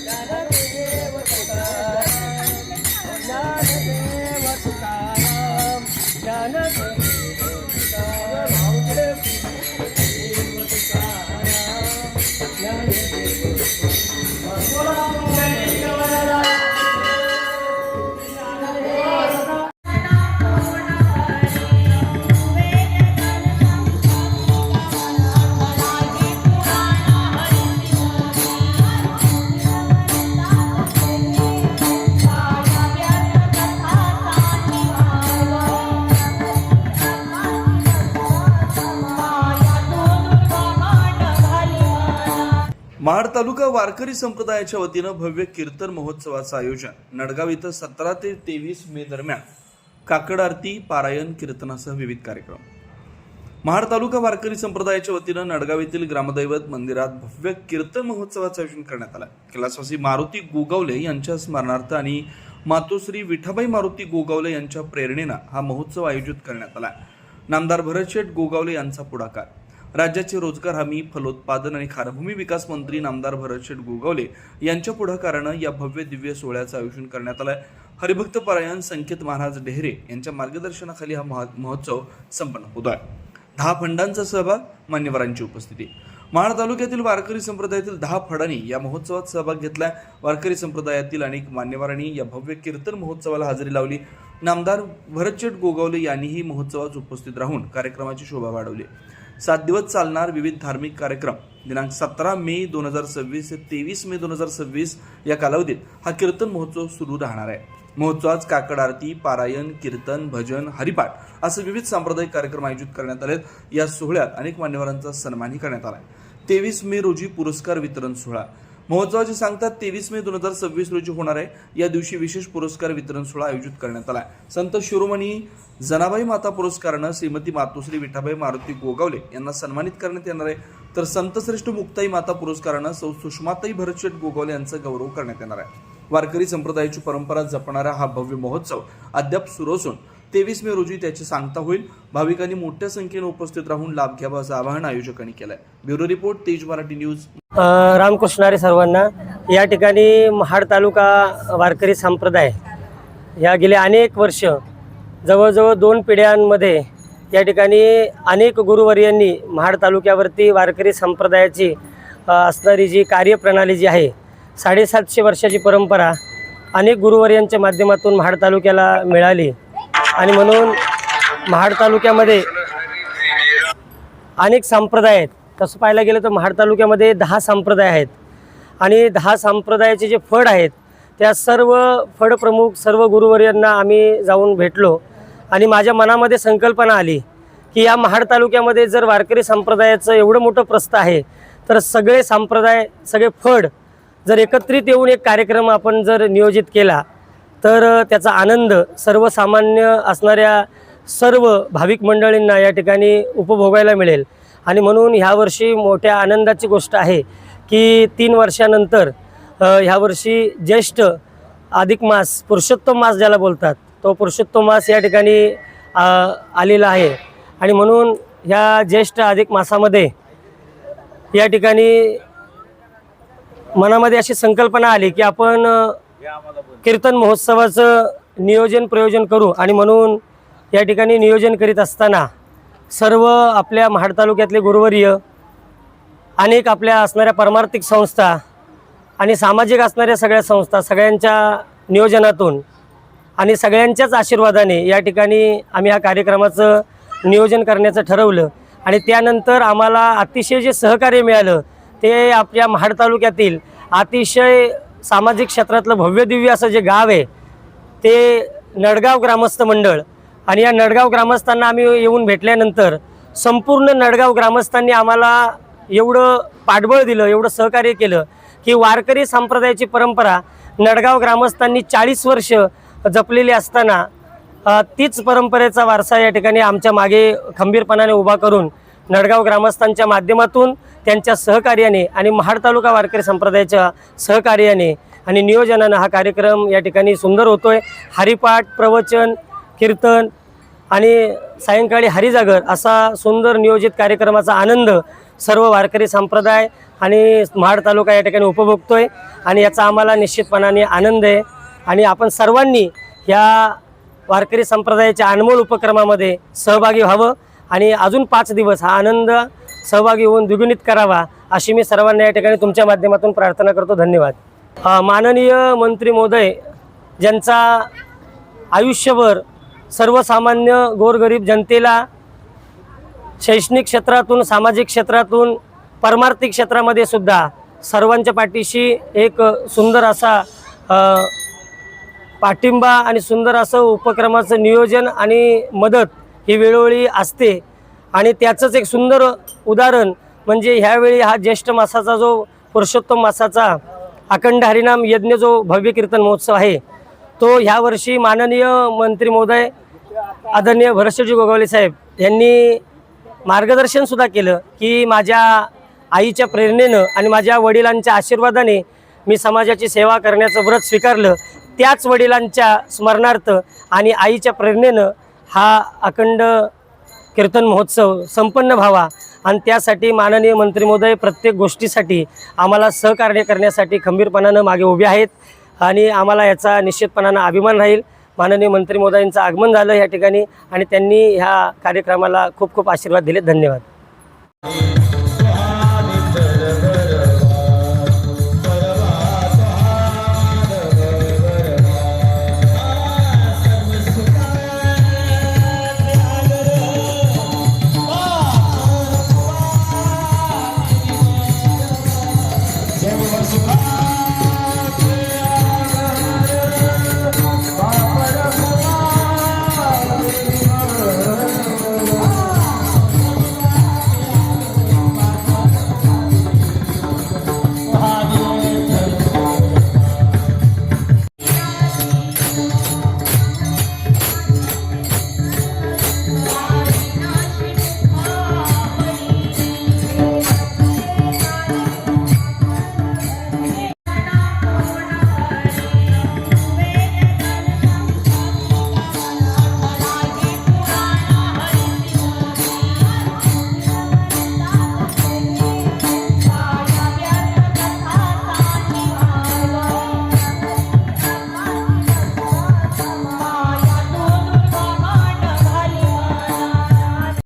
ज्ञानदेव तुकाराम, ज्ञानदेव महाड तालुका वारकरी संप्रदायाच्या वतीनं भव्य कीर्तन महोत्सवाचं आयोजन नडगाव इथं 17 ते 23 मे दरम्यान काकड आरती, पारायण, कीर्तनासह विविध कार्यक्रम. महाड तालुका वारकरी संप्रदायाच्या वतीनं नडगाव येथील ग्रामदैवत मंदिरात भव्य कीर्तन महोत्सवाचं आयोजन करण्यात आलं. कैलासवासी मारुती गोगावले यांच्या स्मरणार्थ आणि मातोश्री विठाबाई मारुती गोगावले यांच्या प्रेरणेनं हा महोत्सव आयोजित करण्यात आला. नामदार भरतशेठ गोगावले यांचा पुढाकार. राज्याचे रोजगार हमी, फलोत्पादन आणि खारभूमी विकास मंत्री नामदार भरतशेठ गोगावले यांच्या पुढाकारानं या भव्य दिव्य सोहळ्याचं आयोजन करण्यात आलं. हरिभक्त पारायण संकेत महाराज डेहरे यांच्या मार्गदर्शनाखाली हा महोत्सव संपन्न होत आहे. 10 फंडांचा सहभाग, मान्यवरांची उपस्थिती. महाड तालुक्यातील वारकरी संप्रदायातील 10 फडांनी या महोत्सवात सहभाग घेतलाय. वारकरी संप्रदायातील अनेक मान्यवरांनी या भव्य कीर्तन महोत्सवाला हजेरी लावली. नामदार भरतशेठ गोगावले यांनीही महोत्सवात उपस्थित राहून कार्यक्रमाची शोभा वाढवली. 7 दिवस चालणार विविध धार्मिक कार्यक्रम दिनांक 17 मे 2026 ते 23 मे 2026 या कालावधीत हा कीर्तन महोत्सव सुरू राहणार आहे. महोत्सवात काकड आरती, पारायण, कीर्तन, भजन, हरिपाठ असे विविध सांप्रदायिक कार्यक्रम आयोजित करण्यात आले. या सोहळ्यात अनेक मान्यवरांचा सन्मानही करण्यात आला. 23 मे रोजी पुरस्कार वितरण सोहळा. महोत्सवाची सांगता 23 मे 2026 रोजी होणार आहे. या दिवशी विशेष पुरस्कार वितरण सोहळा आयोजित करण्यात आला. संत शिरोमणी जनाबाई माता पुरस्कारानं श्रीमती मातोश्री विठाबाई मारुती गोगावले यांना सन्मानित करण्यात येणार आहे. तर संतश्रेष्ठ मुक्ताई माता पुरस्कारानं सौ सुषमाताई भरतशेठ गोगावले यांचा गौरव करण्यात येणार आहे. वारकरी संप्रदायाची परंपरा जपणारा हा भव्य महोत्सव अद्याप सुरू असून 23 मे रोजी त्याची सांगता होईल. भाविकांनी मोठ्या संख्येने उपस्थित राहून लाभ घ्यावा असं आवाहन आयोजकांनी केलंय. ब्युरो रिपोर्ट, तेज मराठी न्यूज. रामकृष्णारी सर्वांना. या ठिकाणी महाड तालुका वारकरी संप्रदाय या गेले अनेक वर्ष, जवळजवळ 2 पिढ्यांमध्ये या ठिकाणी अनेक गुरुवर्यांनी महाड तालुक्यावरती वारकरी संप्रदायाची असणारी जी कार्यप्रणाली जी आहे, 750 वर्षाची परंपरा अनेक गुरुवर्यांच्या माध्यमातून महाड तालुक्याला मिळाली. आणि म्हणून महाड तालुक्यामध्ये अनेक संप्रदाय आहेत. तसं पाहायला गेलं तर महाड तालुक्यामध्ये 10 संप्रदाय आहेत. आणि 10 संप्रदायाचे जे फड आहेत त्या सर्व फड प्रमुख सर्व गुरुवर्यांना आम्ही जाऊन भेटलो. आणि माझ्या मनामध्ये संकल्पना आली की या महाड तालुक्यामध्ये जर वारकरी संप्रदायाचं एवढं मोठं प्रस्थ आहे तर सगळे संप्रदाय, सगळे फड जर एकत्रित येऊन एक कार्यक्रम आपण जर नियोजित केला तर त्याचा आनंद सर्वसामान्य असणाऱ्या सर्व भाविक मंडळींना या ठिकाणी उपभोगायला मिळेल. आणि म्हणून ह्यावर्षी मोठ्या आनंदाची गोष्ट आहे की 3 वर्षानंतर ह्यावर्षी ज्येष्ठ अधिक मास, पुरुषोत्तम मास ज्याला बोलतात, तो पुरुषोत्तम मास या ठिकाणी आलेला आहे. आणि म्हणून ह्या ज्येष्ठ अधिक मासामध्ये या ठिकाणी मनामध्ये अशी संकल्पना आली की आपण कीर्तन महोत्सवाचं नियोजन प्रयोजन करू. आणि म्हणून या ठिकाणी नियोजन करीत असताना सर्व आपल्या महाड तालुक्यातले गुरुवर्य, अनेक आपल्या असणाऱ्या परमार्थिक संस्था आणि सामाजिक असणाऱ्या सगळ्या संस्था, सगळ्यांच्या नियोजनातून आणि सगळ्यांच्याच आशीर्वादाने या ठिकाणी आम्ही या कार्यक्रमाचं नियोजन करण्याचं ठरवलं. आणि त्यानंतर आम्हाला अतिशय जे सहकार्य मिळालं ते आपल्या महाड तालुक्यातील अतिशय सामाजिक क्षेत्रातलं भव्य दिव्य असं जे गाव आहे ते नडगाव ग्रामस्थ मंडळ. आणि या नडगाव ग्रामस्थांना आम्ही येऊन भेटल्यानंतर संपूर्ण नडगाव ग्रामस्थांनी आम्हाला एवढं पाठबळ दिलं, एवढं सहकार्य केलं की वारकरी संप्रदायाची परंपरा नडगाव ग्रामस्थांनी 40 वर्ष जपलेली असताना तीच परंपरेचा वारसा या ठिकाणी आमच्या मागे खंबीरपणाने उभा करून नडगाव ग्रामस्थांच्या माध्यमातून, त्यांच्या सहकार्याने आणि महाड तालुका वारकरी संप्रदायाच्या सहकार्याने आणि नियोजनानं हा कार्यक्रम या ठिकाणी सुंदर होतोय. हरिपाठ, प्रवचन, कीर्तन आणि सायंकाळी हरिजागर असा सुंदर नियोजित कार्यक्रमाचा आनंद सर्व वारकरी संप्रदाय आणि महाड तालुका या ठिकाणी उपभोगतोय आणि याचा आम्हाला निश्चितपणाने आनंद आहे आणि आपण सर्वांनी या वारकरी संप्रदायाच्या अनमोल उपक्रमामध्ये सहभागी व्हावं आणि अजून 5 दिवस हा आनंद सहभागी होऊन द्विगुणित करावा अशी मी सर्वांना या ठिकाणी तुमच्या माध्यमातून प्रार्थना करतो. धन्यवाद. माननीय मंत्री महोदय ज्यांचा आयुष्यभर सर्वसामान्य गोरगरीब जनतेला शैक्षणिक क्षेत्रातून, सामाजिक क्षेत्रातून, परमार्थिक क्षेत्रामध्ये सुद्धा सर्वांच्या पाठीशी एक सुंदर असा पाठिंबा आणि सुंदर असं उपक्रमाचं नियोजन आणि मदत ही वेळोवेळी असते आणि त्याचंच एक सुंदर उदाहरण म्हणजे ह्यावेळी हा ज्येष्ठ मासाचा जो पुरुषोत्तम मासाचा अखंड हरिनाम यज्ञ जो भव्य कीर्तन महोत्सव आहे तो ह्या वर्षी माननीय मंत्री महोदय आदरणीय भरतजी गोगावले साहेब यांनी मार्गदर्शनसुद्धा केलं की माझ्या आईच्या प्रेरणेनं आणि माझ्या वडिलांच्या आशीर्वादाने मी समाजाची सेवा करण्याचं व्रत स्वीकारलं. त्याच वडिलांच्या स्मरणार्थ आणि आईच्या प्रेरणेनं हा अखंड कीर्तन महोत्सव संपन्न व्हावा आणि त्यासाठी माननीय मंत्री महोदय प्रत्येक गोष्टीसाठी आम्हाला सहकार्य करण्यासाठी खंबीरपणानं मागे उभे आहेत आणि आम्हाला याचा निश्चितपणानं अभिमान राहील. माननीय मंत्री महोदयांचं आगमन झालं या ठिकाणी आणि त्यांनी ह्या कार्यक्रमाला खूप खूप आशीर्वाद दिले. धन्यवाद.